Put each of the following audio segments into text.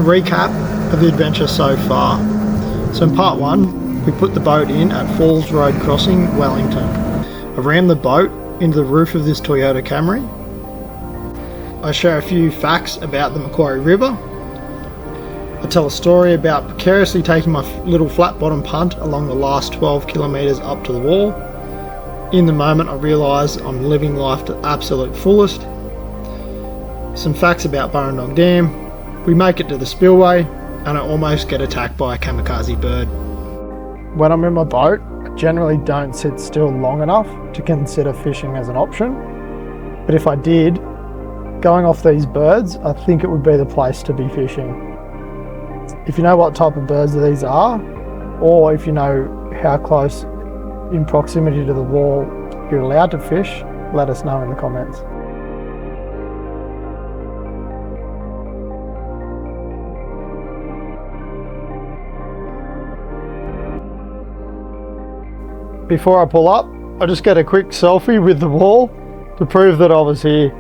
recap of the adventure so far. So in part 1, we put the boat in at Falls Road Crossing, Wellington. I rammed the boat into the roof of this Toyota Camry. I share a few facts about the Macquarie River. I tell a story about precariously taking my little flat bottom punt along the last 12 kilometres up to the wall. In the moment I realise I'm living life to absolute fullest. Some facts about Burrendong Dam. We make it to the Spillway and I almost get attacked by a kamikaze bird. When I'm in my boat, I generally don't sit still long enough to consider fishing as an option. But if I did, going off these birds, I think it would be the place to be fishing. If you know what type of birds these are, or if you know how close in proximity to the wall you're allowed to fish, let us know in the comments. Before I pull up, I just get a quick selfie with the wall to prove that I was here.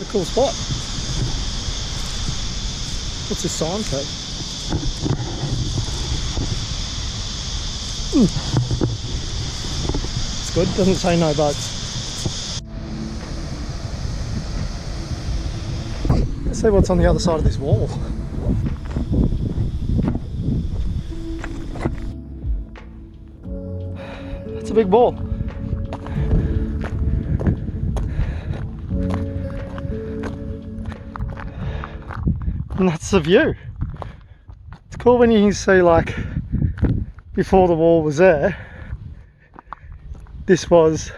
A cool spot. What's this sign say? It's good, doesn't say no boats. Let's see what's on the other side of this wall. It's a big ball. And that's the view. It's cool when you can see, like, before the wall was there, this was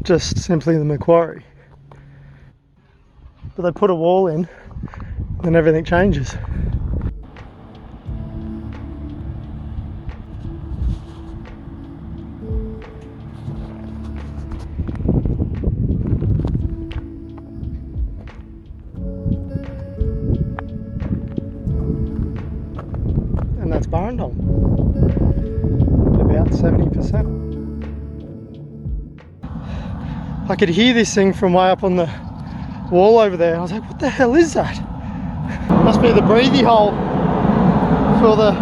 just simply the Macquarie. But they put a wall in and everything changes. That's Burrendong, about 70%. I could hear this thing from way up on the wall over there. I was like, what the hell is that? Must be the breathy hole for the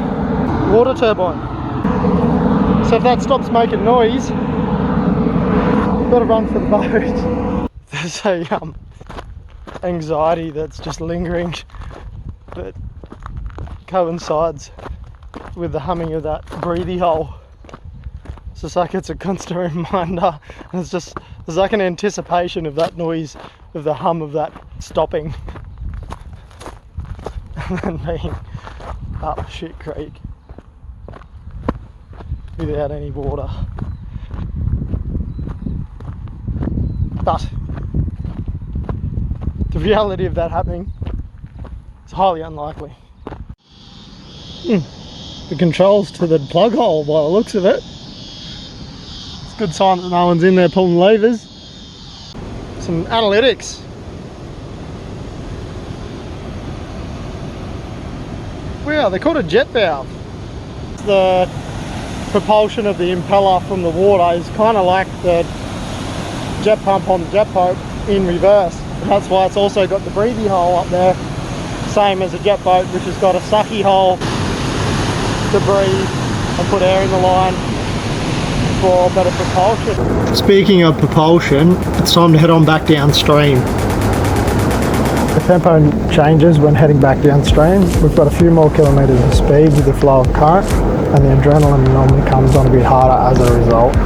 water turbine. So if that stops making noise, I've got to run for the boat. There's a anxiety that's just lingering, but coincides with the humming of that breathy hole. It's just like it's a constant reminder, and it's just, there's like an anticipation of that noise, of the hum of that stopping and then being up shit creek without any water. But the reality of that happening is highly unlikely. The controls to the plug hole by the looks of it. It's a good sign that no one's in there pulling levers. Some analytics. Wow, they're called a jet valve. The propulsion of the impeller from the water is kind of like the jet pump on the jet boat in reverse. That's why it's also got the breathy hole up there, same as a jet boat, which has got a sucky hole to breathe and put air in the line for better propulsion. Speaking of propulsion, it's time to head on back downstream. The tempo changes when heading back downstream. We've got a few more kilometres of speed with the flow of current, and the adrenaline normally comes on a bit harder as a result.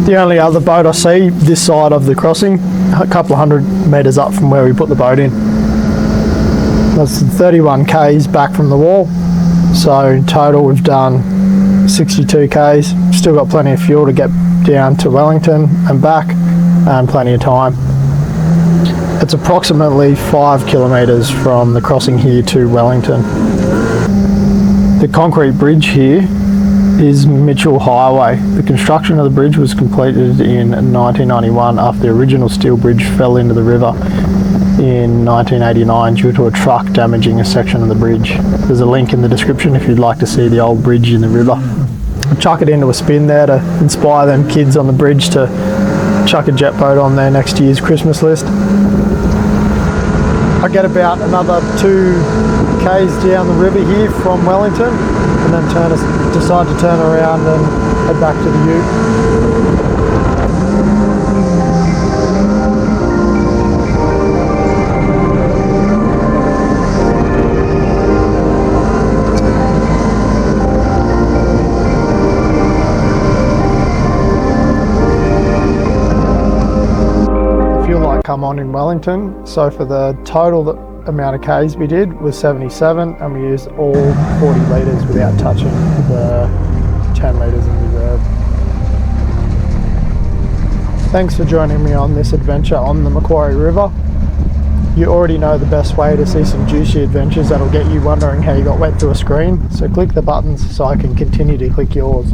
The only other boat I see this side of the crossing, a couple of 100 metres up from where we put the boat in. That's 31 k's back from the wall, so in total we've done 62 k's. Still got plenty of fuel to get down to Wellington and back, and plenty of time. It's approximately 5 kilometres from the crossing here to Wellington. The concrete bridge here is Mitchell Highway. The construction of the bridge was completed in 1991 after the original steel bridge fell into the river in 1989 due to a truck damaging a section of the bridge. There's a link in the description if you'd like to see the old bridge in the river. Chuck it into a spin there to inspire them kids on the bridge to chuck a jet boat on their next year's Christmas list. I get about another 2 k's down the river here from Wellington, and then decide to turn around and head back to the ute. Come on in Wellington, so for the total amount of k's we did was 77, and we used all 40 litres without touching the 10 litres in reserve. Thanks for joining me on this adventure on the Macquarie River. You already know the best way to see some juicy adventures that'll get you wondering how you got wet through a screen, so click the buttons so I can continue to click yours.